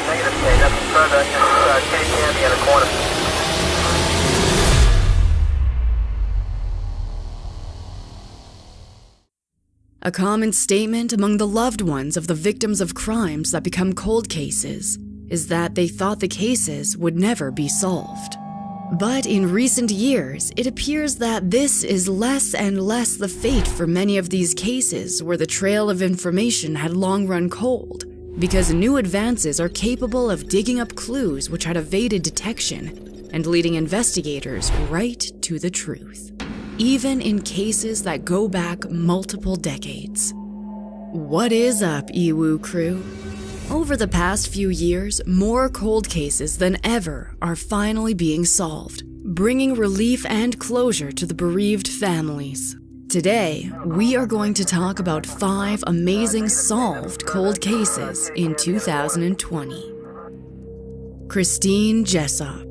Negative, K. Nothing further. Just K-10 the other corner. A common statement among the loved ones of the victims of crimes that become cold cases is that they thought the cases would never be solved. But in recent years, it appears that this is less and less the fate for many of these cases where the trail of information had long run cold, because new advances are capable of digging up clues which had evaded detection and leading investigators right to the truth, even in cases that go back multiple decades. What is up, Iwu crew? Over the past few years, more cold cases than ever are finally being solved, bringing relief and closure to the bereaved families. Today, we are going to talk about 5 amazing solved cold cases in 2020. Christine Jessop.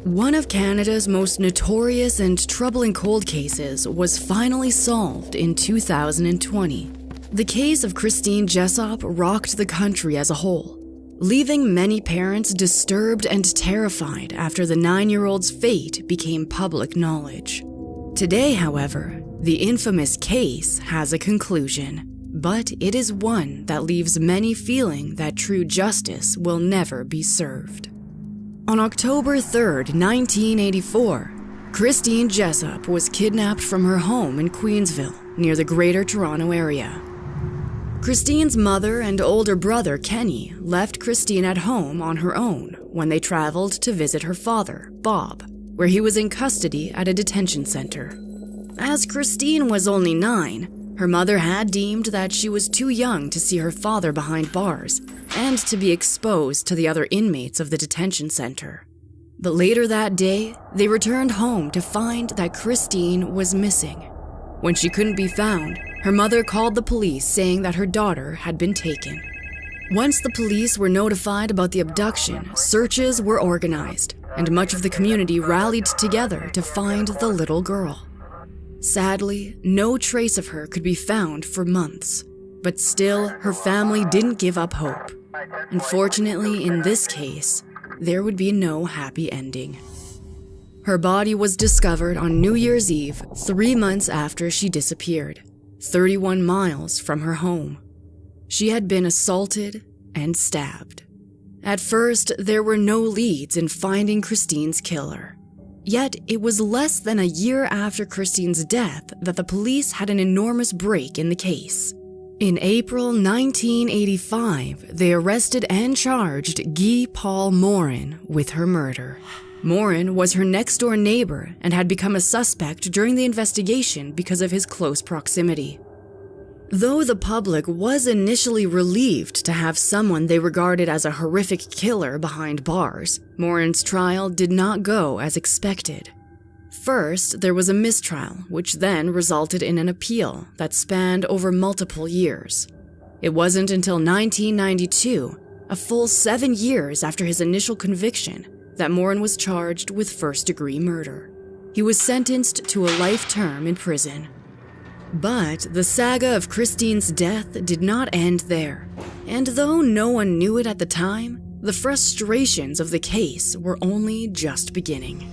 One of Canada's most notorious and troubling cold cases was finally solved in 2020. The case of Christine Jessop rocked the country as a whole, leaving many parents disturbed and terrified after the 9-year-old's fate became public knowledge. Today, however, the infamous case has a conclusion, but it is one that leaves many feeling that true justice will never be served. On October 3rd, 1984, Christine Jessop was kidnapped from her home in Queensville, near the Greater Toronto Area. Christine's mother and older brother, Kenny, left Christine at home on her own when they traveled to visit her father, Bob, where he was in custody at a detention center. As Christine was only 9, her mother had deemed that she was too young to see her father behind bars and to be exposed to the other inmates of the detention center. But later that day, they returned home to find that Christine was missing. When she couldn't be found, her mother called the police saying that her daughter had been taken. Once the police were notified about the abduction, searches were organized, and much of the community rallied together to find the little girl. Sadly, no trace of her could be found for months, but still, her family didn't give up hope. Unfortunately, in this case, there would be no happy ending. Her body was discovered on New Year's Eve, 3 months after she disappeared, 31 miles from her home. She had been assaulted and stabbed. At first, there were no leads in finding Christine's killer. Yet, it was less than a year after Christine's death that the police had an enormous break in the case. In April 1985, they arrested and charged Guy Paul Morin with her murder. Morin was her next-door neighbor and had become a suspect during the investigation because of his close proximity. Though the public was initially relieved to have someone they regarded as a horrific killer behind bars, Morin's trial did not go as expected. First, there was a mistrial, which then resulted in an appeal that spanned over multiple years. It wasn't until 1992, a full 7 years after his initial conviction, that Morin was charged with first-degree murder. He was sentenced to a life term in prison. But the saga of Christine's death did not end there, and though no one knew it at the time, the frustrations of the case were only just beginning.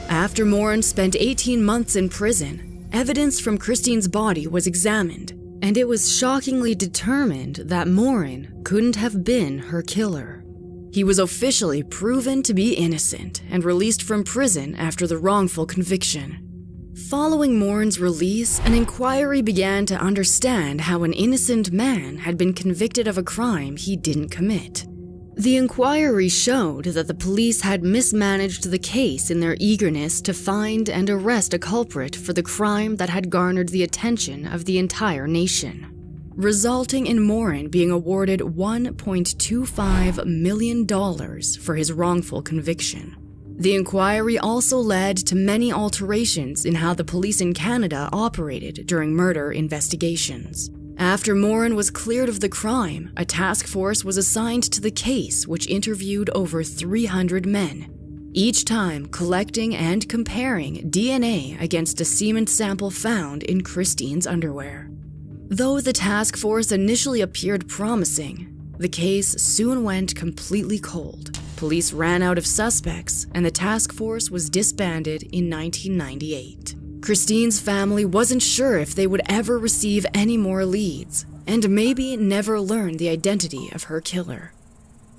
After Morin spent 18 months in prison, evidence from Christine's body was examined, and it was shockingly determined that Morin couldn't have been her killer. He was officially proven to be innocent and released from prison after the wrongful conviction. Following Morin's release, an inquiry began to understand how an innocent man had been convicted of a crime he didn't commit. The inquiry showed that the police had mismanaged the case in their eagerness to find and arrest a culprit for the crime that had garnered the attention of the entire nation, resulting in Morin being awarded $1.25 million for his wrongful conviction. The inquiry also led to many alterations in how the police in Canada operated during murder investigations. After Morin was cleared of the crime, a task force was assigned to the case, which interviewed over 300 men, each time collecting and comparing DNA against a semen sample found in Christine's underwear. Though the task force initially appeared promising, The case soon went completely cold. Police ran out of suspects, and the task force was disbanded in 1998. Christine's family wasn't sure if they would ever receive any more leads, and maybe never learn the identity of her killer.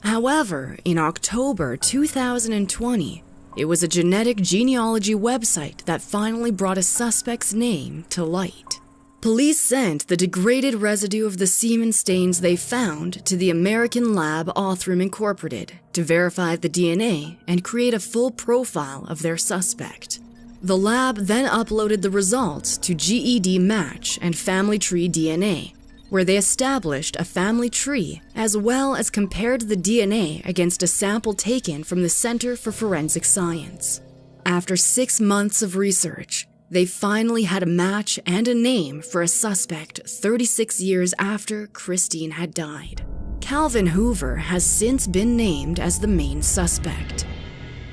However, in October 2020, it was a genetic genealogy website that finally brought a suspect's name to light. Police sent the degraded residue of the semen stains they found to the American lab Othram Incorporated to verify the DNA and create a full profile of their suspect. The lab then uploaded the results to GED Match and Family Tree DNA, where they established a family tree as well as compared the DNA against a sample taken from the Center for Forensic Science. After 6 months of research, they finally had a match and a name for a suspect 36 years after Christine had died. Calvin Hoover has since been named as the main suspect.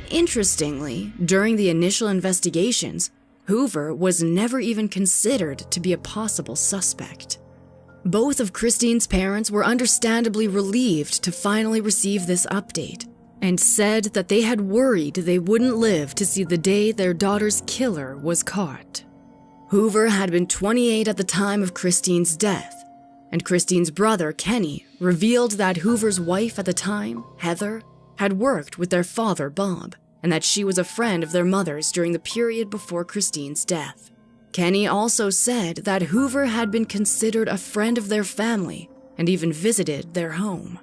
Interestingly, during the initial investigations, Hoover was never even considered to be a possible suspect. Both of Christine's parents were understandably relieved to finally receive this update, and said that they had worried they wouldn't live to see the day their daughter's killer was caught. Hoover had been 28 at the time of Christine's death, and Christine's brother, Kenny, revealed that Hoover's wife at the time, Heather, had worked with their father, Bob, and that she was a friend of their mother's during the period before Christine's death. Kenny also said that Hoover had been considered a friend of their family and even visited their home.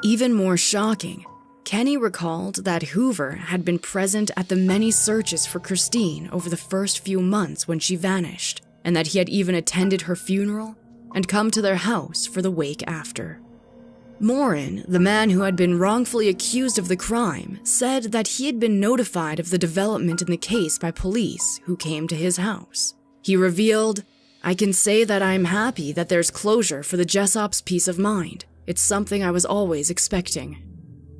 Even more shocking, Kenny recalled that Hoover had been present at the many searches for Christine over the first few months when she vanished, and that he had even attended her funeral and come to their house for the wake after. Morin, the man who had been wrongfully accused of the crime, said that he had been notified of the development in the case by police who came to his house. He revealed, "I can say that I am happy that there's closure for the Jessops' peace of mind. It's something I was always expecting."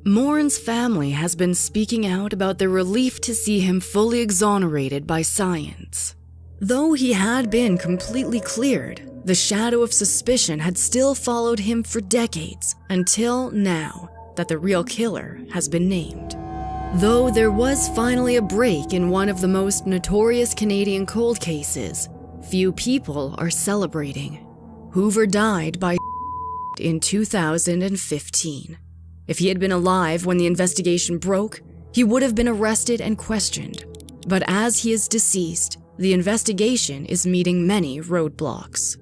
Morin's family has been speaking out about their relief to see him fully exonerated by science. Though he had been completely cleared, the shadow of suspicion had still followed him for decades, until now that the real killer has been named. Though there was finally a break in one of the most notorious Canadian cold cases, few people are celebrating. Hoover died by in 2015. If he had been alive when the investigation broke, he would have been arrested and questioned. But as he is deceased, the investigation is meeting many roadblocks.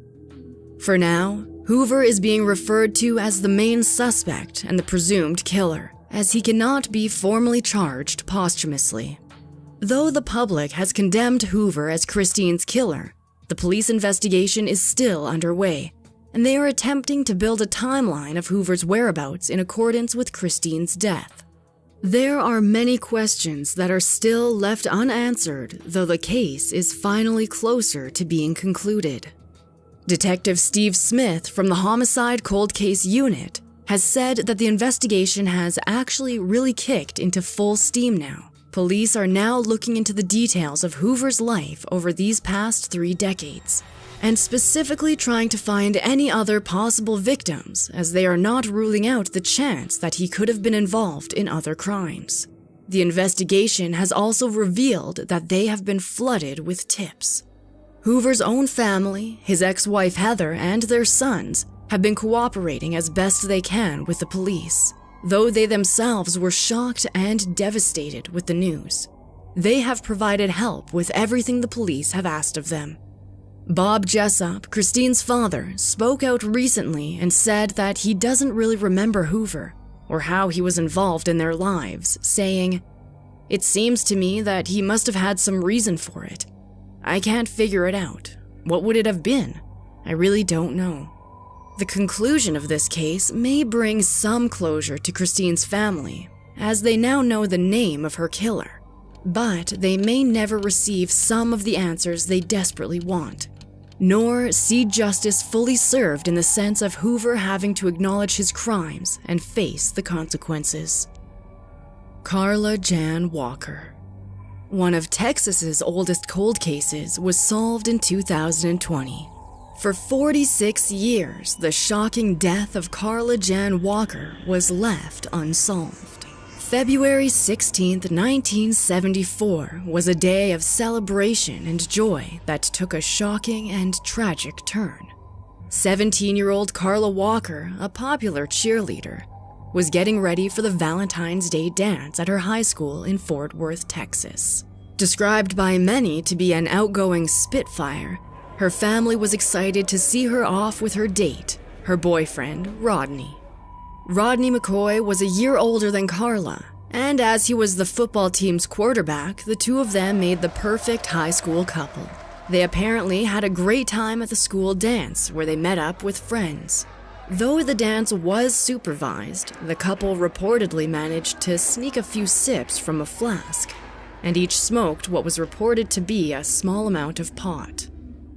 For now, Hoover is being referred to as the main suspect and the presumed killer, as he cannot be formally charged posthumously. Though the public has condemned Hoover as Christine's killer, the police investigation is still underway, and they are attempting to build a timeline of Hoover's whereabouts in accordance with Christine's death. There are many questions that are still left unanswered, though the case is finally closer to being concluded. Detective Steve Smith from the Homicide Cold Case Unit has said that the investigation has actually really kicked into full steam now. Police are now looking into the details of Hoover's life over these past 3 decades, and specifically trying to find any other possible victims, as they are not ruling out the chance that he could have been involved in other crimes. The investigation has also revealed that they have been flooded with tips. Hoover's own family, his ex-wife Heather, and their sons have been cooperating as best they can with the police, though they themselves were shocked and devastated with the news. They have provided help with everything the police have asked of them. Bob Jessop, Christine's father, spoke out recently and said that he doesn't really remember Hoover or how he was involved in their lives, saying, "It seems to me that he must have had some reason for it. I can't figure it out. What would it have been? I really don't know." The conclusion of this case may bring some closure to Christine's family, as they now know the name of her killer, but they may never receive some of the answers they desperately want, nor see justice fully served in the sense of Hoover having to acknowledge his crimes and face the consequences. Carla Jan Walker. One of Texas's oldest cold cases was solved in 2020. For 46 years, the shocking death of Carla Jan Walker was left unsolved. February 16, 1974 was a day of celebration and joy that took a shocking and tragic turn. 17-year-old Carla Walker, a popular cheerleader, was getting ready for the Valentine's Day dance at her high school in Fort Worth, Texas. Described by many to be an outgoing spitfire, her family was excited to see her off with her date, her boyfriend, Rodney. Rodney McCoy was a year older than Carla, and as he was the football team's quarterback, the two of them made the perfect high school couple. They apparently had a great time at the school dance where they met up with friends. Though the dance was supervised, the couple reportedly managed to sneak a few sips from a flask, and each smoked what was reported to be a small amount of pot.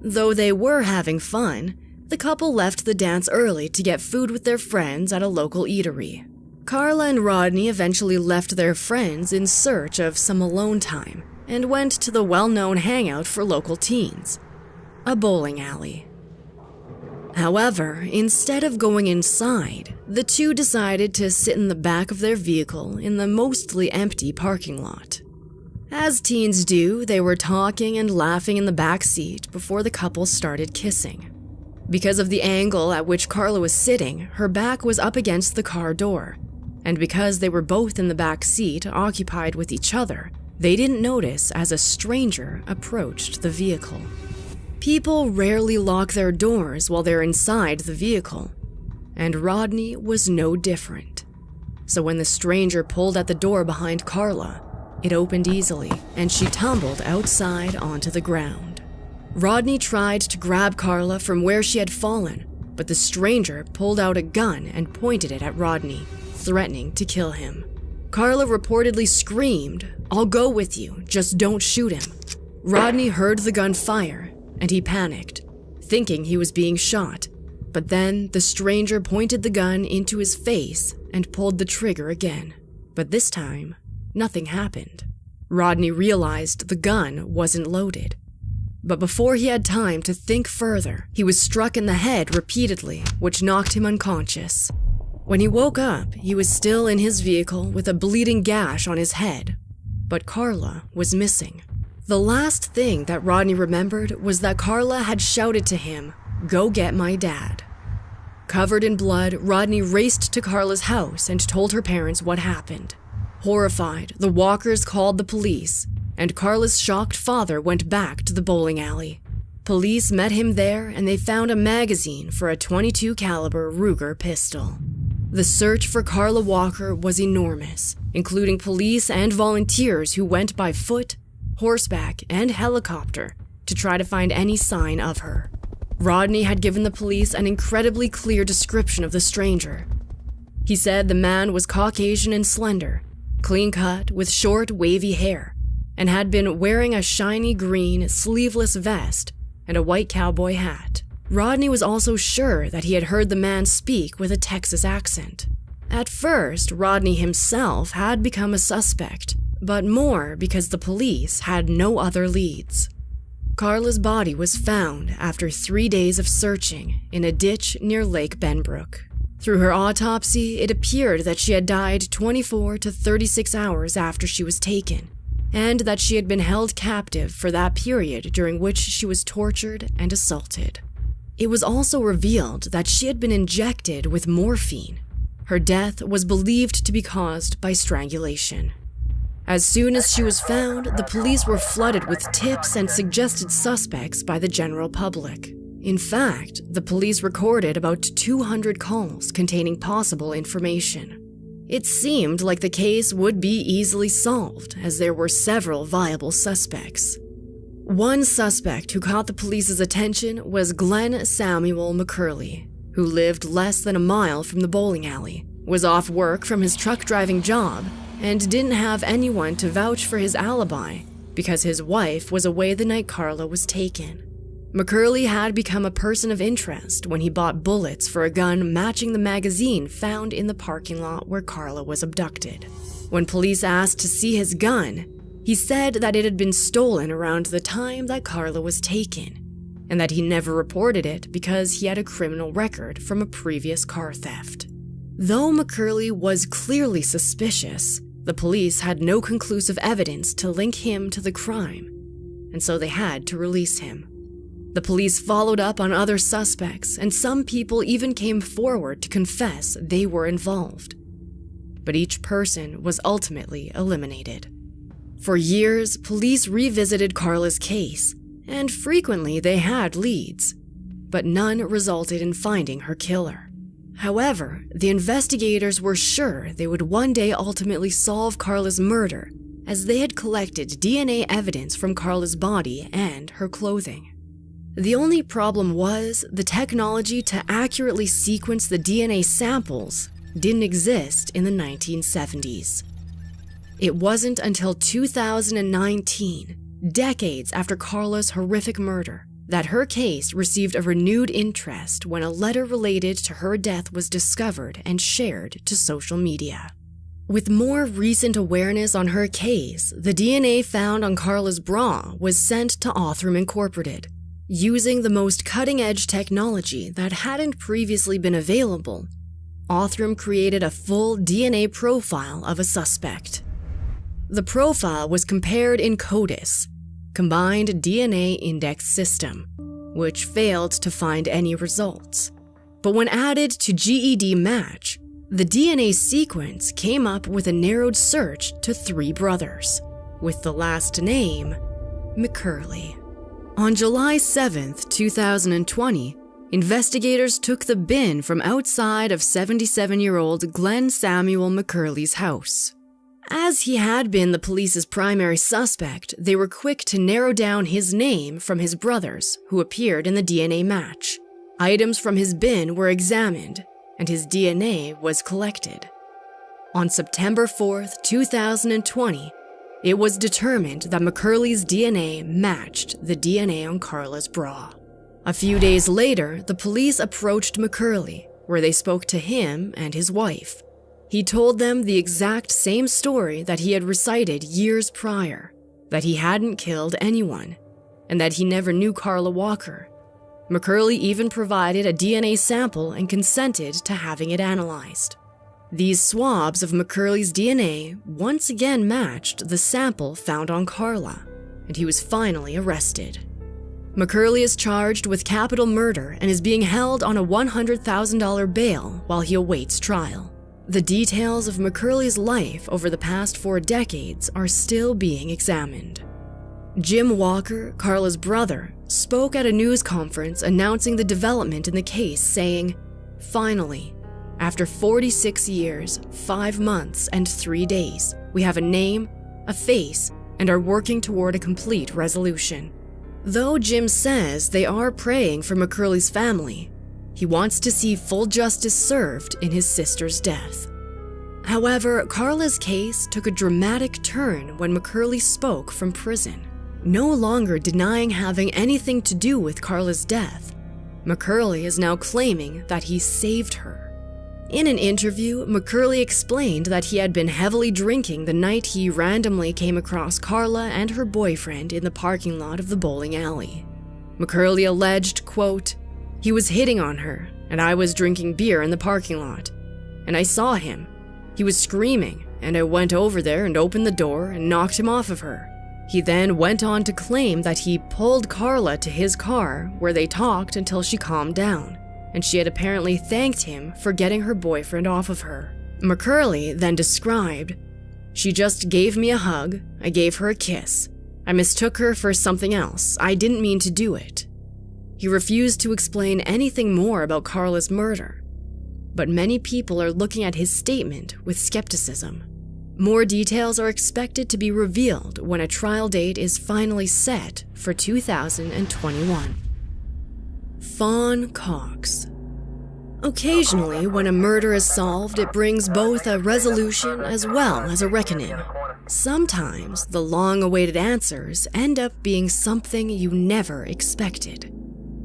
Though they were having fun, the couple left the dance early to get food with their friends at a local eatery. Carla and Rodney eventually left their friends in search of some alone time and went to the well-known hangout for local teens, a bowling alley. However, instead of going inside, the two decided to sit in the back of their vehicle in the mostly empty parking lot. As teens do, they were talking and laughing in the back seat before the couple started kissing. Because of the angle at which Carla was sitting, her back was up against the car door, and because they were both in the back seat occupied with each other, they didn't notice as a stranger approached the vehicle. People rarely lock their doors while they're inside the vehicle, and Rodney was no different. So when the stranger pulled at the door behind Carla, it opened easily, and she tumbled outside onto the ground. Rodney tried to grab Carla from where she had fallen, but the stranger pulled out a gun and pointed it at Rodney, threatening to kill him. Carla reportedly screamed, "I'll go with you, just don't shoot him." Rodney heard the gun fire, and he panicked, thinking he was being shot, but then the stranger pointed the gun into his face and pulled the trigger again. But this time, nothing happened. Rodney realized the gun wasn't loaded. But before he had time to think further, he was struck in the head repeatedly, which knocked him unconscious. When he woke up, he was still in his vehicle with a bleeding gash on his head, but Carla was missing. The last thing that Rodney remembered was that Carla had shouted to him, "Go get my dad." Covered in blood, Rodney raced to Carla's house and told her parents what happened. Horrified, the Walkers called the police, and Carla's shocked father went back to the bowling alley. Police met him there and they found a magazine for a .22 caliber Ruger pistol. The search for Carla Walker was enormous, including police and volunteers who went by foot, horseback, and helicopter to try to find any sign of her. Rodney had given the police an incredibly clear description of the stranger. He said the man was Caucasian and slender, clean-cut with short, wavy hair, and had been wearing a shiny green, sleeveless vest and a white cowboy hat. Rodney was also sure that he had heard the man speak with a Texas accent. At first, Rodney himself had become a suspect, but more because the police had no other leads. Carla's body was found after 3 days of searching in a ditch near Lake Benbrook. Through her autopsy, it appeared that she had died 24 to 36 hours after she was taken, and that she had been held captive for that period during which she was tortured and assaulted. It was also revealed that she had been injected with morphine. Her death was believed to be caused by strangulation. As soon as she was found, the police were flooded with tips and suggested suspects by the general public. In fact, the police recorded about 200 calls containing possible information. It seemed like the case would be easily solved, as there were several viable suspects. One suspect who caught the police's attention was Glenn Samuel McCurley, who lived less than a mile from the bowling alley, was off work from his truck driving job, and didn't have anyone to vouch for his alibi because his wife was away the night Carla was taken. McCurley had become a person of interest when he bought bullets for a gun matching the magazine found in the parking lot where Carla was abducted. When police asked to see his gun, he said that it had been stolen around the time that Carla was taken. and that he never reported it because he had a criminal record from a previous car theft. Though McCurley was clearly suspicious, the police had no conclusive evidence to link him to the crime, and so they had to release him. The police followed up on other suspects, and some people even came forward to confess they were involved. But each person was ultimately eliminated. For years, police revisited Carla's case, and frequently they had leads, but none resulted in finding her killer. However, the investigators were sure they would one day ultimately solve Carla's murder, as they had collected DNA evidence from Carla's body and her clothing. The only problem was the technology to accurately sequence the DNA samples didn't exist in the 1970s. It wasn't until 2019, decades after Carla's horrific murder, that her case received a renewed interest when a letter related to her death was discovered and shared to social media. With more recent awareness on her case, the DNA found on Carla's bra was sent to Othram Incorporated. Using the most cutting-edge technology that hadn't previously been available, Othram created a full DNA profile of a suspect. The profile was compared in CODIS, Combined DNA Index System, which failed to find any results. But when added to GED Match, the DNA sequence came up with a narrowed search to 3 brothers, with the last name McCurley. On July 7th, 2020, investigators took the bin from outside of 77-year-old Glenn Samuel McCurley's house. As he had been the police's primary suspect, they were quick to narrow down his name from his brothers, who appeared in the DNA match. Items from his bin were examined, and his DNA was collected. On September 4th, 2020, it was determined that McCurley's DNA matched the DNA on Carla's bra. A few days later, the police approached McCurley, where they spoke to him and his wife. He told them the exact same story that he had recited years prior, that he hadn't killed anyone, and that he never knew Carla Walker. McCurley even provided a DNA sample and consented to having it analyzed. These swabs of McCurley's DNA once again matched the sample found on Carla, and he was finally arrested. McCurley is charged with capital murder and is being held on a $100,000 bail while he awaits trial. The details of McCurley's life over the past 4 decades are still being examined. Jim Walker, Carla's brother, spoke at a news conference announcing the development in the case, saying, "Finally, after 46 years, 5 months, and 3 days, we have a name, a face, and are working toward a complete resolution." Though Jim says they are praying for McCurley's family, he wants to see full justice served in his sister's death. However, Carla's case took a dramatic turn when McCurley spoke from prison. No longer denying having anything to do with Carla's death, McCurley is now claiming that he saved her. In an interview, McCurley explained that he had been heavily drinking the night he randomly came across Carla and her boyfriend in the parking lot of the bowling alley. McCurley alleged, quote, "He was hitting on her, and I was drinking beer in the parking lot. And I saw him. He was screaming, and I went over there and opened the door and knocked him off of her. He then went on to claim that he pulled Carla to his car, where they talked until she calmed down, and she had apparently thanked him for getting her boyfriend off of her." McCurley then described, "She just gave me a hug, I gave her a kiss. I mistook her for something else. I didn't mean to do it." He refused to explain anything more about Carla's murder, but many people are looking at his statement with skepticism. More details are expected to be revealed when a trial date is finally set for 2021. Fawn Cox. Occasionally, when a murder is solved, it brings both a resolution as well as a reckoning. Sometimes, the long-awaited answers end up being something you never expected.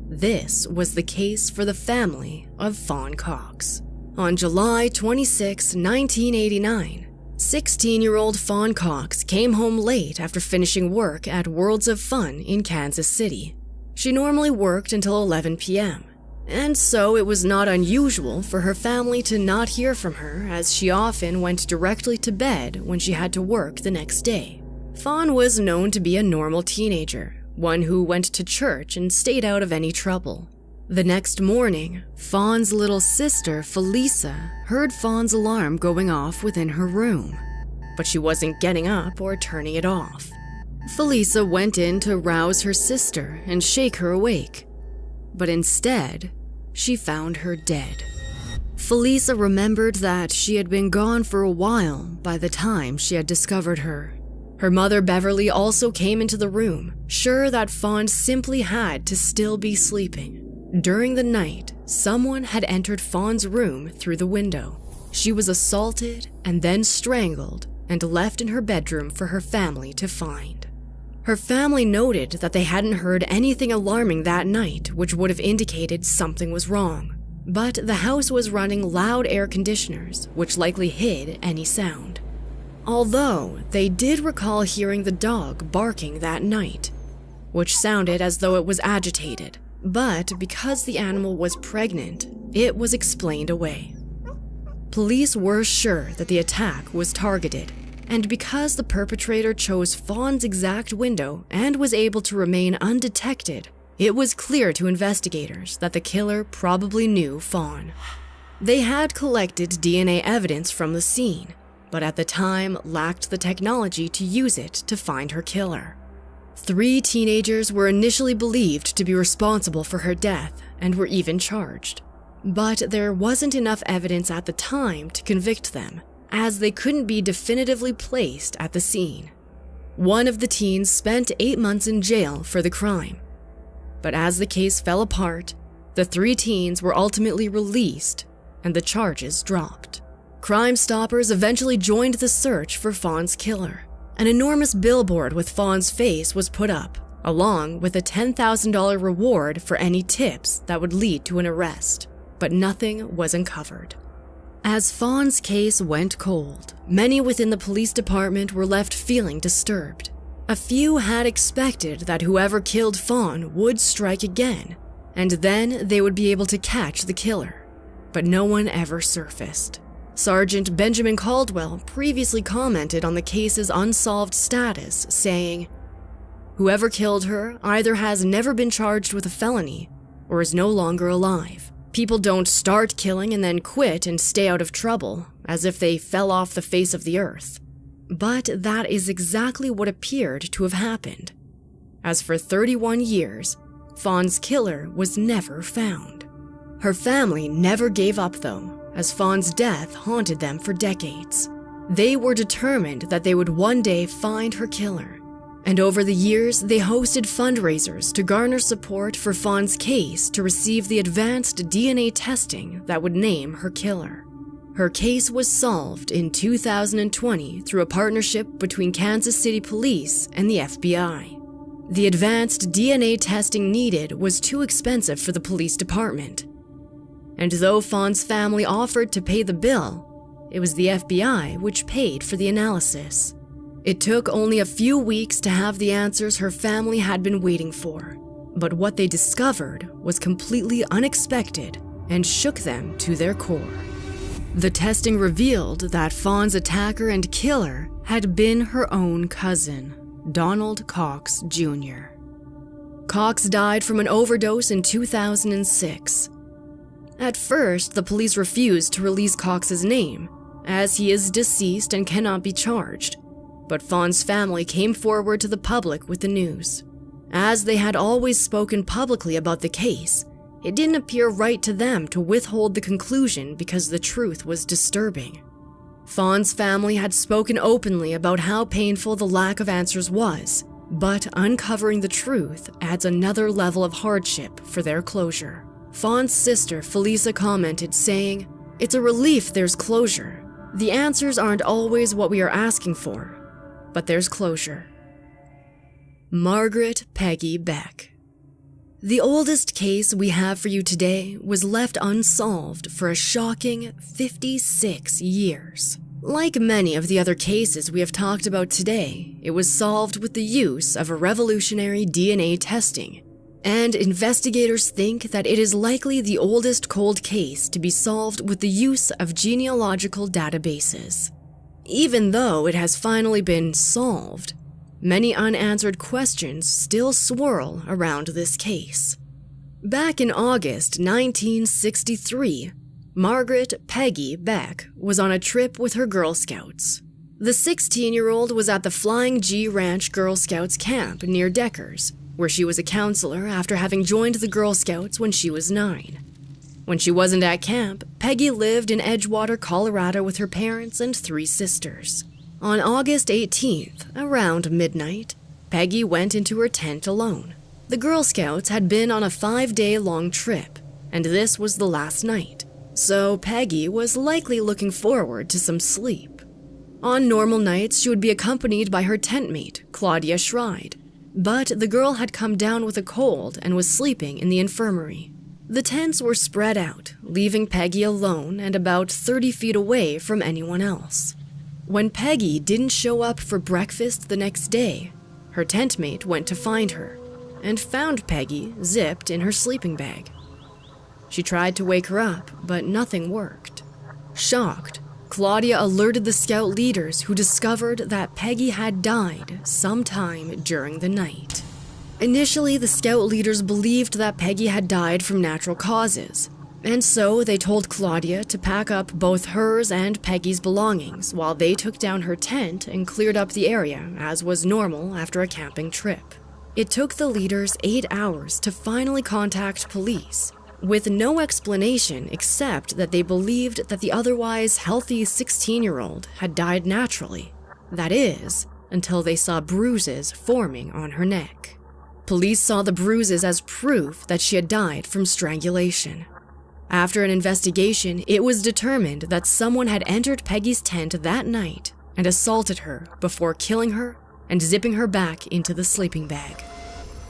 This was the case for the family of Fawn Cox. On July 26, 1989, 16-year-old Fawn Cox came home late after finishing work at Worlds of Fun in Kansas City. She normally worked until 11 p.m., and so it was not unusual for her family to not hear from her, as she often went directly to bed when she had to work the next day. Fawn was known to be a normal teenager, one who went to church and stayed out of any trouble. The next morning, Fawn's little sister, Felisa, heard Fawn's alarm going off within her room, but she wasn't getting up or turning it off. Felisa went in to rouse her sister and shake her awake, but instead, she found her dead. Felisa remembered that she had been gone for a while by the time she had discovered her. Her mother, Beverly, also came into the room, sure that Fawn simply had to still be sleeping. During the night, someone had entered Fawn's room through the window. She was assaulted and then strangled and left in her bedroom for her family to find. Her family noted that they hadn't heard anything alarming that night, which would have indicated something was wrong. But the house was running loud air conditioners, which likely hid any sound. Although they did recall hearing the dog barking that night, which sounded as though it was agitated, but because the animal was pregnant, it was explained away. Police were sure that the attack was targeted, and because the perpetrator chose Fawn's exact window and was able to remain undetected, it was clear to investigators that the killer probably knew Fawn. They had collected DNA evidence from the scene, but at the time lacked the technology to use it to find her killer. 3 teenagers were initially believed to be responsible for her death and were even charged, but there wasn't enough evidence at the time to convict them, as they couldn't be definitively placed at the scene. One of the teens spent 8 months in jail for the crime, but as the case fell apart, the 3 teens were ultimately released and the charges dropped. Crime Stoppers eventually joined the search for Fawn's killer. An enormous billboard with Fawn's face was put up, along with a $10,000 reward for any tips that would lead to an arrest, but nothing was uncovered. As Fawn's case went cold, many within the police department were left feeling disturbed. A few had expected that whoever killed Fawn would strike again, and then they would be able to catch the killer, but no one ever surfaced. Sergeant Benjamin Caldwell previously commented on the case's unsolved status, saying, "Whoever killed her either has never been charged with a felony or is no longer alive. People don't start killing and then quit and stay out of trouble, as if they fell off the face of the earth." But that is exactly what appeared to have happened, as for 31 years, Fawn's killer was never found. Her family never gave up though, as Fawn's death haunted them for decades. They were determined that they would one day find her killer, and over the years they hosted fundraisers to garner support for Fawn's case to receive the advanced DNA testing that would name her killer. Her case was solved in 2020 through a partnership between Kansas City Police and the FBI. The advanced DNA testing needed was too expensive for the police department, and though Fawn's family offered to pay the bill, it was the FBI which paid for the analysis. It took only a few weeks to have the answers her family had been waiting for, but what they discovered was completely unexpected and shook them to their core. The testing revealed that Fawn's attacker and killer had been her own cousin, Donald Cox Jr. Cox died from an overdose in 2006. At first, the police refused to release Cox's name, as he is deceased and cannot be charged, but Fawn's family came forward to the public with the news. As they had always spoken publicly about the case, it didn't appear right to them to withhold the conclusion because the truth was disturbing. Fawn's family had spoken openly about how painful the lack of answers was, but uncovering the truth adds another level of hardship for their closure. Fawn's sister, Felisa, commented, saying, "It's a relief there's closure. The answers aren't always what we are asking for, but there's closure." Margaret Peggy Beck. The oldest case we have for you today was left unsolved for a shocking 56 years. Like many of the other cases we have talked about today, it was solved with the use of a revolutionary DNA testing, And investigators think that it is likely the oldest cold case to be solved with the use of genealogical databases. Even though it has finally been solved, many unanswered questions still swirl around this case. Back in August 1963, Margaret Peggy Beck was on a trip with her Girl Scouts. The 16-year-old was at the Flying G Ranch Girl Scouts camp near Deckers, where she was a counselor after having joined the Girl Scouts when she was 9. When she wasn't at camp, Peggy lived in Edgewater, Colorado with her parents and 3 sisters. On August 18th, around midnight, Peggy went into her tent alone. The Girl Scouts had been on a 5-day-long trip, and this was the last night, so Peggy was likely looking forward to some sleep. On normal nights, she would be accompanied by her tent mate, Claudia Schride, but the girl had come down with a cold and was sleeping in the infirmary. The tents were spread out, leaving Peggy alone and about 30 feet away from anyone else. When Peggy didn't show up for breakfast the next day, her tent mate went to find her and found Peggy zipped in her sleeping bag. She tried to wake her up, but nothing worked. Shocked, Claudia alerted the scout leaders, who discovered that Peggy had died sometime during the night. Initially, the scout leaders believed that Peggy had died from natural causes, and so they told Claudia to pack up both hers and Peggy's belongings while they took down her tent and cleared up the area, as was normal after a camping trip. It took the leaders 8 hours to finally contact police, with no explanation except that they believed that the otherwise healthy 16-year-old had died naturally. That is, until they saw bruises forming on her neck. Police saw the bruises as proof that she had died from strangulation. After an investigation, it was determined that someone had entered Peggy's tent that night and assaulted her before killing her and zipping her back into the sleeping bag.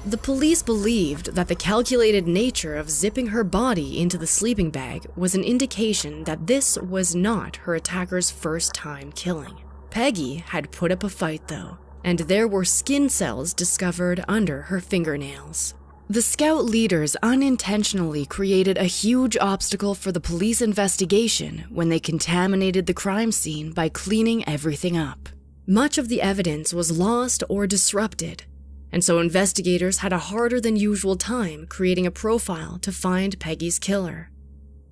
The police believed that the calculated nature of zipping her body into the sleeping bag was an indication that this was not her attacker's first time killing. Peggy had put up a fight, though, and there were skin cells discovered under her fingernails. The scout leaders unintentionally created a huge obstacle for the police investigation when they contaminated the crime scene by cleaning everything up. Much of the evidence was lost or disrupted, and so investigators had a harder than usual time creating a profile to find Peggy's killer.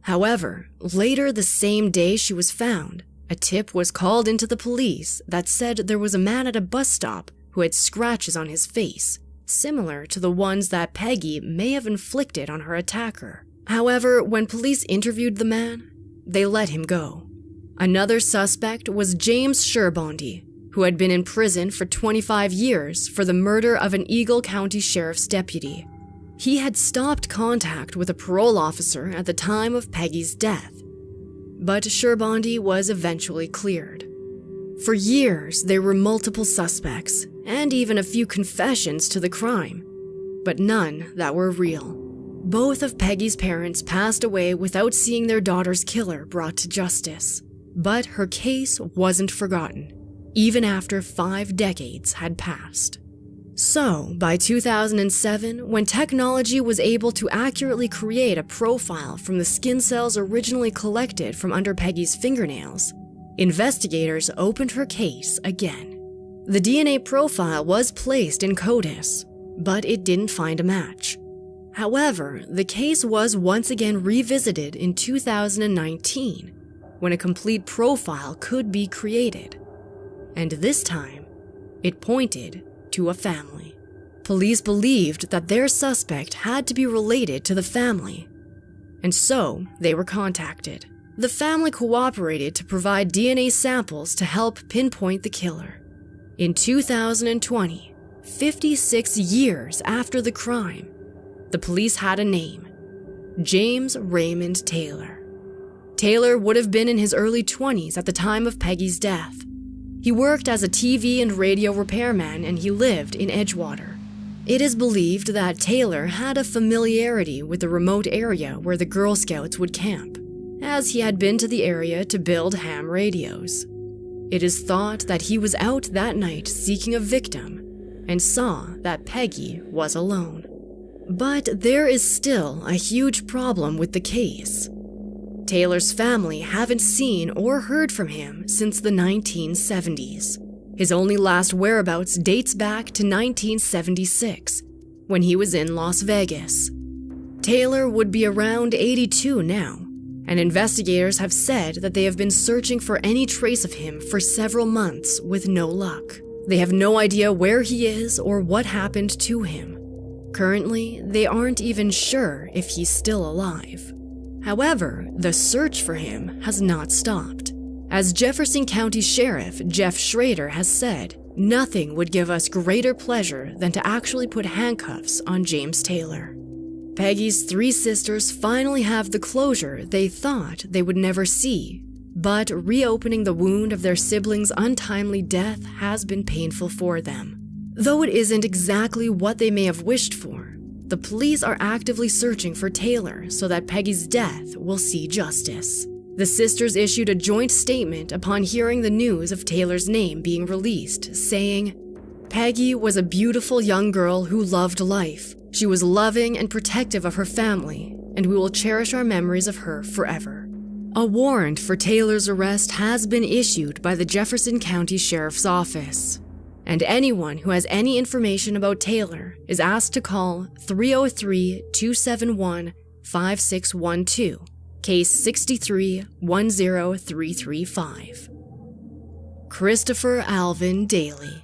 However, later the same day she was found, a tip was called into the police that said there was a man at a bus stop who had scratches on his face, similar to the ones that Peggy may have inflicted on her attacker. However, when police interviewed the man, they let him go. Another suspect was James Sherbondy, who had been in prison for 25 years for the murder of an Eagle County Sheriff's deputy. He had stopped contact with a parole officer at the time of Peggy's death, but Sherbondy was eventually cleared. For years, there were multiple suspects, and even a few confessions to the crime, but none that were real. Both of Peggy's parents passed away without seeing their daughter's killer brought to justice, but her case wasn't forgotten, even after 5 decades had passed. So, by 2007, when technology was able to accurately create a profile from the skin cells originally collected from under Peggy's fingernails, investigators opened her case again. The DNA profile was placed in CODIS, but it didn't find a match. However, the case was once again revisited in 2019, when a complete profile could be created. And this time, it pointed to a family. Police believed that their suspect had to be related to the family, and so they were contacted. The family cooperated to provide DNA samples to help pinpoint the killer. In 2020, 56 years after the crime, the police had a name: James Raymond Taylor. Taylor would have been in his early 20s at the time of Peggy's death. He worked as a TV and radio repairman, and he lived in Edgewater. It is believed that Taylor had a familiarity with the remote area where the Girl Scouts would camp, as he had been to the area to build ham radios. It is thought that he was out that night seeking a victim and saw that Peggy was alone. But there is still a huge problem with the case. Taylor's family haven't seen or heard from him since the 1970s. His only last whereabouts dates back to 1976, when he was in Las Vegas. Taylor would be around 82 now, and investigators have said that they have been searching for any trace of him for several months with no luck. They have no idea where he is or what happened to him. Currently, they aren't even sure if he's still alive. However, the search for him has not stopped. As Jefferson County Sheriff Jeff Schrader has said, nothing would give us greater pleasure than to actually put handcuffs on James Taylor. Peggy's 3 sisters finally have the closure they thought they would never see, but reopening the wound of their siblings' untimely death has been painful for them. Though it isn't exactly what they may have wished for, the police are actively searching for Taylor so that Peggy's death will see justice. The sisters issued a joint statement upon hearing the news of Taylor's name being released, saying, "Peggy was a beautiful young girl who loved life. She was loving and protective of her family, and we will cherish our memories of her forever." A warrant for Taylor's arrest has been issued by the Jefferson County Sheriff's Office, and anyone who has any information about Taylor is asked to call 303-271-5612, case 6310335. Christopher Alvin Daly.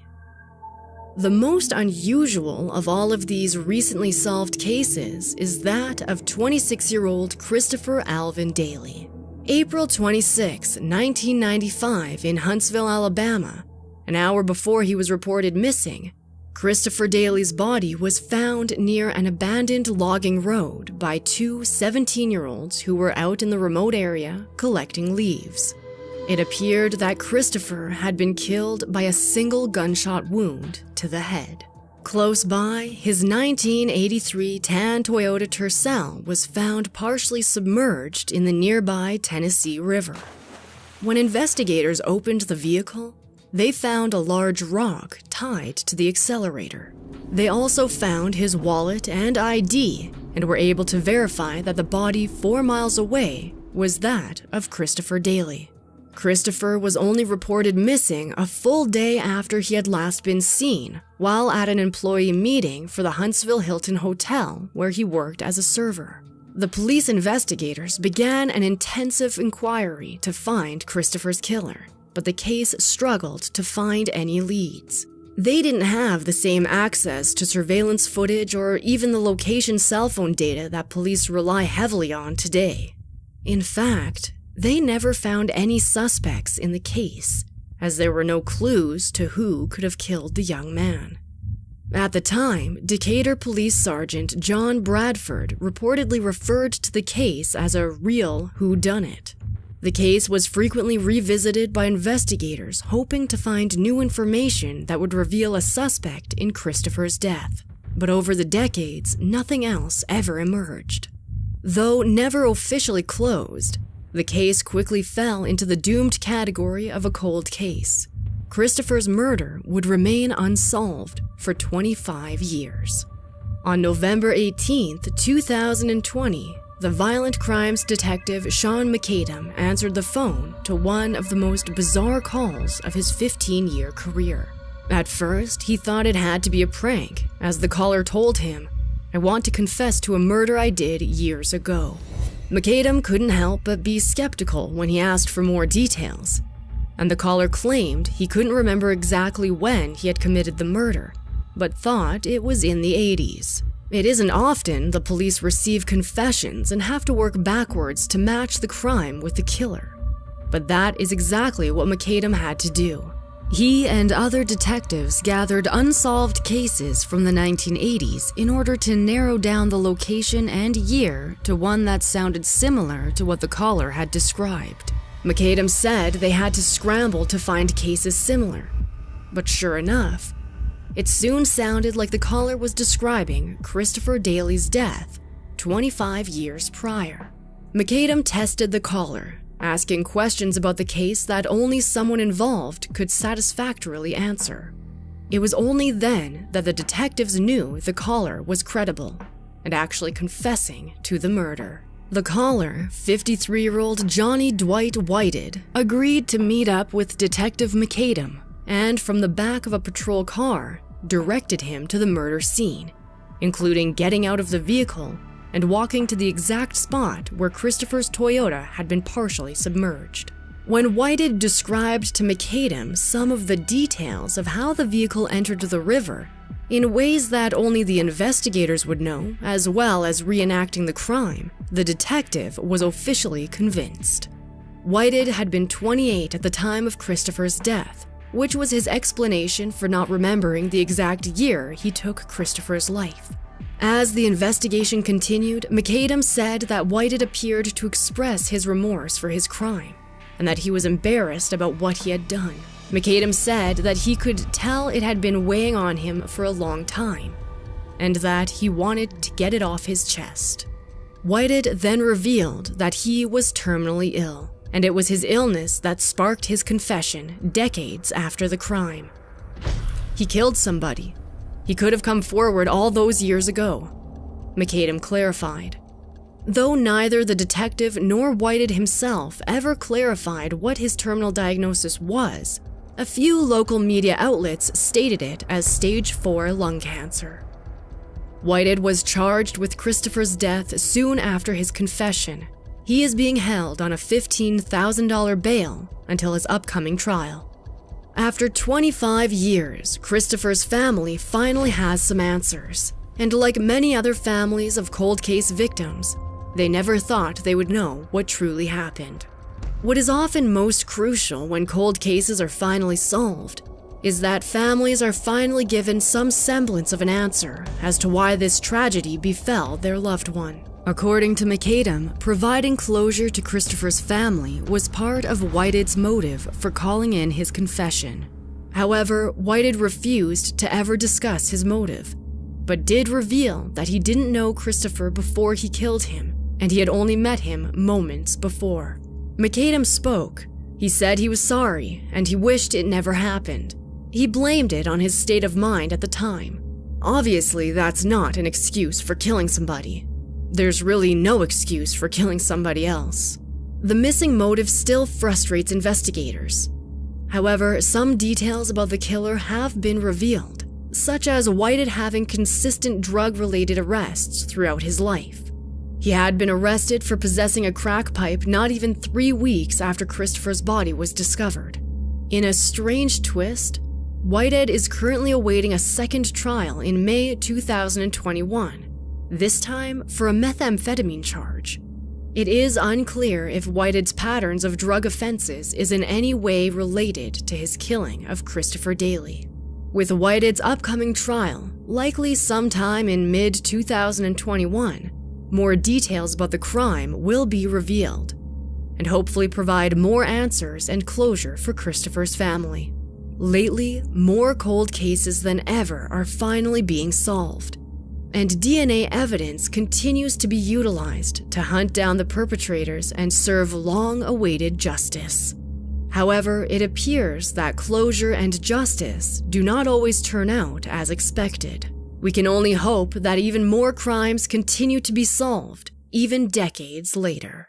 The most unusual of all of these recently solved cases is that of 26-year-old Christopher Alvin Daly. April 26, 1995, in Huntsville, Alabama, an hour before he was reported missing, Christopher Daly's body was found near an abandoned logging road by 2 17-year-olds who were out in the remote area collecting leaves. It appeared that Christopher had been killed by a single gunshot wound to the head. Close by, his 1983 tan Toyota Tercel was found partially submerged in the nearby Tennessee River. When investigators opened the vehicle, they found a large rock tied to the accelerator. They also found his wallet and ID and were able to verify that the body 4 miles away was that of Christopher Daly. Christopher was only reported missing a full day after he had last been seen while at an employee meeting for the Huntsville Hilton Hotel where he worked as a server. The police investigators began an intensive inquiry to find Christopher's killer, but the case struggled to find any leads. They didn't have the same access to surveillance footage or even the location cell phone data that police rely heavily on today. In fact, they never found any suspects in the case, as there were no clues to who could have killed the young man. At the time, Decatur Police Sergeant John Bradford reportedly referred to the case as a real whodunit. The case was frequently revisited by investigators hoping to find new information that would reveal a suspect in Christopher's death. But over the decades, nothing else ever emerged. Though never officially closed, the case quickly fell into the doomed category of a cold case. Christopher's murder would remain unsolved for 25 years. On November 18, 2020, the violent crimes detective Sean McAdam answered the phone to one of the most bizarre calls of his 15-year career. At first, he thought it had to be a prank, as the caller told him, "I want to confess to a murder I did years ago." McAdam couldn't help but be skeptical when he asked for more details, and the caller claimed he couldn't remember exactly when he had committed the murder, but thought it was in the 80s. It isn't often the police receive confessions and have to work backwards to match the crime with the killer. But that is exactly what McAdam had to do. He and other detectives gathered unsolved cases from the 1980s in order to narrow down the location and year to one that sounded similar to what the caller had described. McAdam said they had to scramble to find cases similar. But sure enough, it soon sounded like the caller was describing Christopher Daly's death 25 years prior. McAdam tested the caller, asking questions about the case that only someone involved could satisfactorily answer. It was only then that the detectives knew the caller was credible, and actually confessing to the murder. The caller, 53-year-old Johnny Dwight Whited, agreed to meet up with Detective McAdam and, from the back of a patrol car, directed him to the murder scene, including getting out of the vehicle and walking to the exact spot where Christopher's Toyota had been partially submerged. When Whited described to McAdam some of the details of how the vehicle entered the river, in ways that only the investigators would know, as well as reenacting the crime, the detective was officially convinced. Whited had been 28 at the time of Christopher's death, which was his explanation for not remembering the exact year he took Christopher's life. As the investigation continued, McAdam said that Whited appeared to express his remorse for his crime, and that he was embarrassed about what he had done. McAdam said that he could tell it had been weighing on him for a long time, and that he wanted to get it off his chest. Whited then revealed that he was terminally ill, and it was his illness that sparked his confession decades after the crime. He killed somebody. He could have come forward all those years ago, McAdam clarified. Though neither the detective nor Whited himself ever clarified what his terminal diagnosis was, a few local media outlets stated it as stage 4 lung cancer. Whited was charged with Christopher's death soon after his confession. He is being held on a $15,000 bail until his upcoming trial. After 25 years, Christopher's family finally has some answers, and like many other families of cold case victims, they never thought they would know what truly happened. What is often most crucial when cold cases are finally solved is that families are finally given some semblance of an answer as to why this tragedy befell their loved one. According to McAdam, providing closure to Christopher's family was part of Whited's motive for calling in his confession. However, Whited refused to ever discuss his motive, but did reveal that he didn't know Christopher before he killed him, and he had only met him moments before. McAdam spoke. He said he was sorry, and he wished it never happened. He blamed it on his state of mind at the time. Obviously, that's not an excuse for killing somebody. There's really no excuse for killing somebody else. The missing motive still frustrates investigators. However, some details about the killer have been revealed, such as Whited having consistent drug-related arrests throughout his life. He had been arrested for possessing a crack pipe not even 3 weeks after Christopher's body was discovered. In a strange twist, Whited is currently awaiting a second trial in May 2021, this time for a methamphetamine charge. It is unclear if Whited's patterns of drug offenses is in any way related to his killing of Christopher Daly. With Whited's upcoming trial, likely sometime in mid-2021, more details about the crime will be revealed, and hopefully provide more answers and closure for Christopher's family. Lately, more cold cases than ever are finally being solved, and DNA evidence continues to be utilized to hunt down the perpetrators and serve long-awaited justice. However, it appears that closure and justice do not always turn out as expected. We can only hope that even more crimes continue to be solved, even decades later.